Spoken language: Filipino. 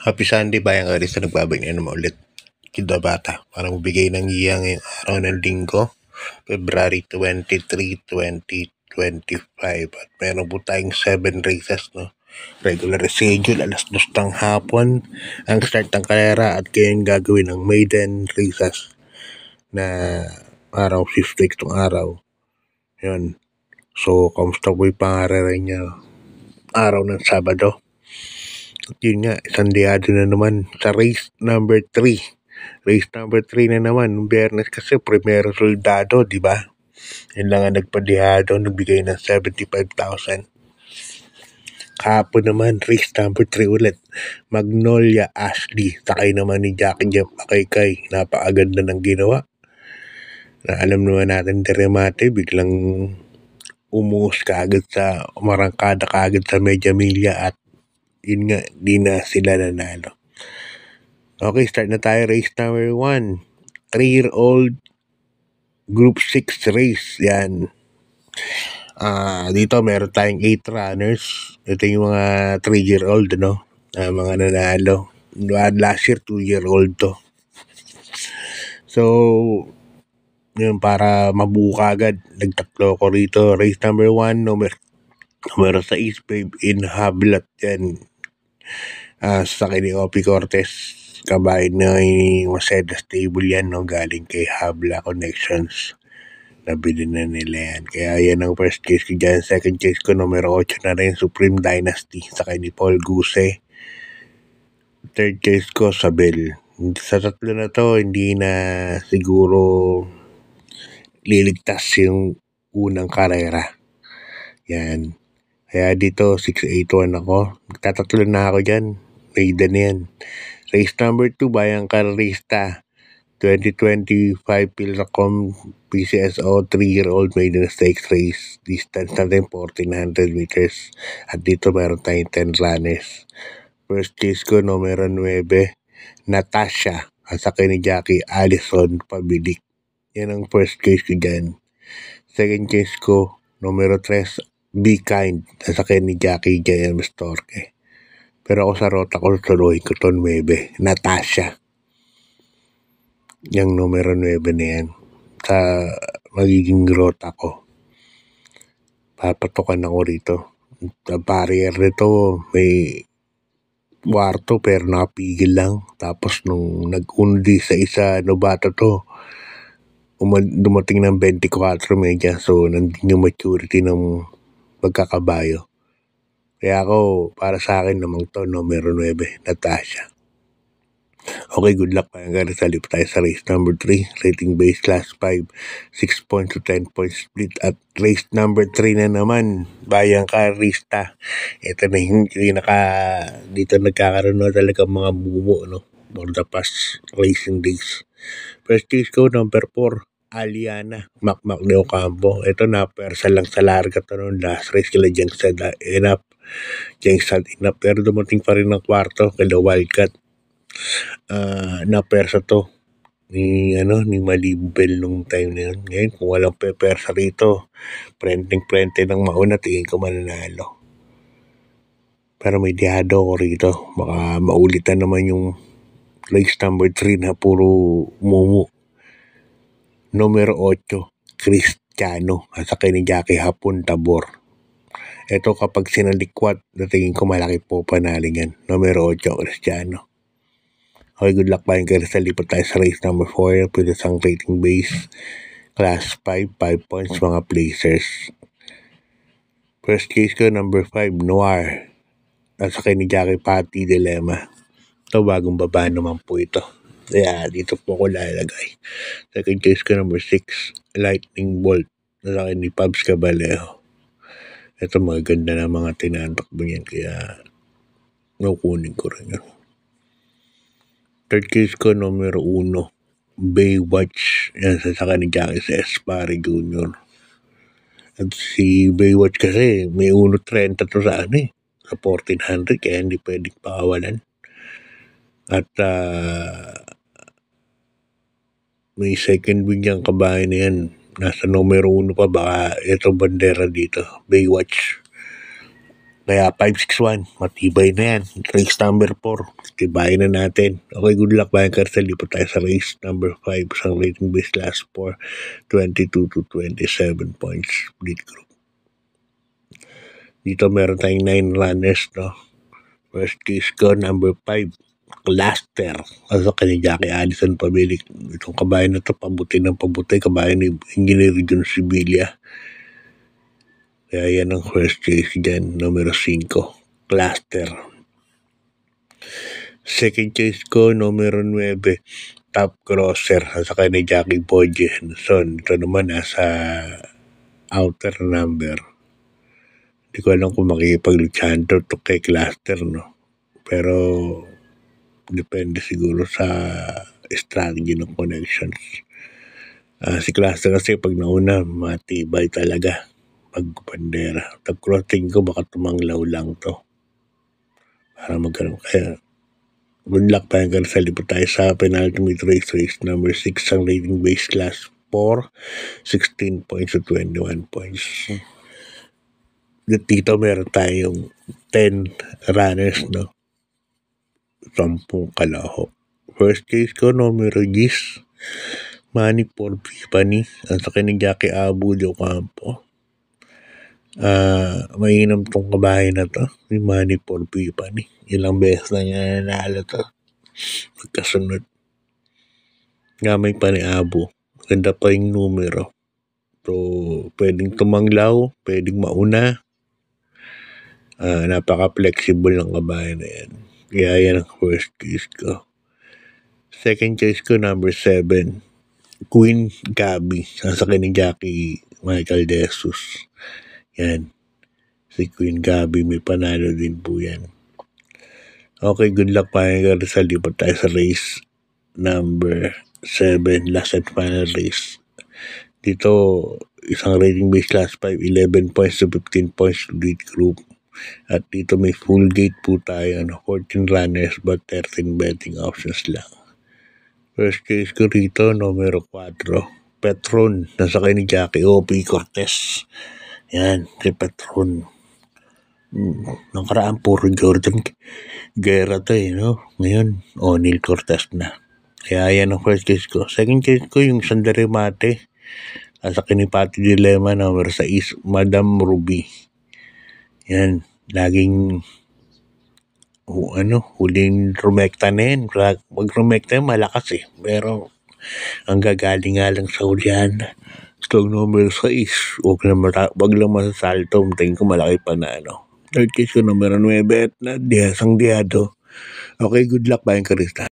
Happy Sunday, bayang Aris na nagbabalik na naman ulit. Kida Bata, para magbigay ng iya ngayong araw ng linggo, February 23, 2025. At meron po tayong 7 races, no? Regular schedule, alas 2 ng hapon, ang start ng karera at kayong gagawin ng maiden races na araw, 5 itong araw. Yun. So, kamusta po yung pangarera niya araw ng Sabado? At yun nga, isang diyado na naman sa race number 3. Race number 3 na naman, nung Biyernes kasi, primero soldado, di ba? Yan lang ang nagpadihado, nagbigay ng 75,000. Kahapon naman, race number 3 ulit. Magnolia Ashley, sakay naman ni Jackie Jeff Akaykay. Napakaganda ng ginawa. Na alam naman natin, Deremate, biglang umuus kaagad sa, umarangkada kaagad sa Media Milla at yun nga, di na sila nanalo. Okay, start na tayo. Race number 1. 3-year-old Group 6 race. Yan. Dito meron tayong 8 runners. Ito yung mga 3-year-old, no? Mga nanalo. Last year, 2-year-old to. So, yun, para mabuo agad, nagtatlo ko rito. Race number 1, numero 6, Babe in Hablat. Yan. Sa akin ni Opi Cortez, kabayan na yung Mercedes Stable yan, no? Galing kay Habla Connections. Nabili na nila yan. Kaya yan ang first case ko dyan. Second case ko, numero 8 na rin, Supreme Dynasty. Sa kay ni Paul Guse. Third case ko, Sabel. Sa tatlo na to, hindi na siguro liligtas yung unang karera. Yan. Kaya dito, 681 ako. Tatatlo na ako dyan. Maiden yan. Race number 2, Bayang Karista. 2025 Pilracom PCSO 3-year-old maiden stakes race. Distance natin 1,400 meters. At dito meron tayong 10 runners. First case ko, numero 9, Natasha. At sa ni Jackie Allison Pabilik. Yan ang first case ko dyan. Second case ko, numero 3, Be Kind. At sa ni Jackie J.M. Storke. Pero ako sa rota ko, tuloy ko to 9, Natasha. Yung numero 9 na yan. Sa magiging rota ko. Papatukan ako rito. Sa barrier nito, may kwarto pero nakapigil lang. Tapos nung nag-undi sa isa, novato to, dumating ng 24 medya. So, nandun yung maturity ng pagkakabayo. Kaya ako, para sa akin namang to, numero 9, Natasha. Okay, good luck. Hanggang salip tayo sa race number 3. Rating base class 5. 6 points to 10 points split. At race number 3 na naman. Bayang Karista. Ito na yung dito nagkakaroon na talaga mga bumo, no? For the past racing days. First case ko, number 4. Aliana. Macmac de Ocampo. Ito na, persa lang sa larga to noon. Last race kila Jengstad Inap. Pero dumating pa rin ng kwarto kila Wildcat. Na persa to ni Malibel nung time na yun. Ngayon, kung walang pepersa rito, prente ng mauna, tingin ko mananalo. Pero may dihado ko rito. Baka maulitan naman yung race number 3 na puro mumu. Numero 8, Cristiano. At sa ni Jackie Hapon Tabor. Ito kapag sinalikwat, natingin ko malaki po panaling yan. Numero 8, Cristiano. Okay, good luck pa yung sa lipat tayo sa race number 4. Pwede sang rating base. Class 5, 5 points mga placers. First case ko, number 5, Noir. At sa ni Jackie Patti Dilemma. Ito, bagong baba naman po ito. Kaya dito po ko lalagay. Second case ko, number 6, Lightning Bolt. At sa ni Pabs Cabalejo. Ito, maganda na mga tinatakbo niyan. Kaya, nakukunin ko rin yun. Third case ko, numero 1, Baywatch. Yan, sasaka ni Jackie sa Espari Jr. At si Baywatch kasi, may 1.30 to sa sa 1,400, kaya hindi pwedeng pakawalan. At may second win niyang kabahay na yan. Nasa numero 1 pa, baka ito bandera dito. Baywatch. Kaya 561, matibay na yan. Race number 4, tibayin na natin. Okay, good luck Bayang Karsel. Lipat tayo sa race number 5, isang rating base class 4, 22 to 27 points split group. Dito meron tayong 9 runners, no? First case ko, number 5, Cluster. Also, kanya Jackie Allison pabilik. Itong kabayan na ito, pabuti ng pabuti. Kabayan ni Engineer John Sibilia. Kaya yan ang first case dyan, numero 5, Cluster. Second case ko, numero 9, Top Crosser. Sa kanya Jackie Boje. So, ito naman nasa outer number. Hindi ko alam kung makikipag-lutsyahan to kay Cluster, no? Pero, depende siguro sa strategy ng connections. Si Cluster kasi pag nauna, matibay talaga pag bandera. Top crossing ko, baka tumanglaw lang to. Para magkaroon. Kaya, good luck pa hanggang sa lipat tayo sa penultimate race number 6, ang rating base class 4, 16 points to 21 points. Dito meron tayong 10 runners, no? 10 kalaho. First case ko, numero 10, Manny Porpipani. Ang sakin ni Jackie Abu de Ocampo. Mainam tong kabahay na to, ni Manny Porpipani. Ilang beses na niya nanalo to. Magkasunod. Gamay pa ni Abu. Ganda pa yung numero. So, pwedeng tumanglaw, pwedeng mauna. Napaka-flexible ng kabahay na yan. Kaya yan ang first case ko. Second case ko, number 7, Queen Gabi. Sa ni Jackie Michael De Jesus. Yan. Si Queen Gabi, may panalo din po yan. Okay, good luck pa hanggang sa lipat tayo sa race number 7, last and final race. Dito, isang rating base class 5, 11 points to 15 points to lead group. At dito may full gate po tayo, 14 runners but 13 betting options lang. First case ko rito, numero 4, Petron. Nasa kay ni Jackie O.P. Cortez. Yan, si Petron. Nakaraan puro Jordan Guerra to no? Ngayon, O'Neal Cortez na. Kaya yan ang first case ko. Second case ko, yung Sandere Mate. Nasa kay ni Pati Dilema, numero 6, Madam Ruby. Yan, laging huling rumekta na yan. Pag rumekta yan, malakas Pero, ang gagaling nga lang sa hulihan. Itong numero 6, wag lang masasalto. Tingin ko malaki pa na Third case ko, numero 9, at na Diaz ang Diado. Okay, good luck Bayang Karistan.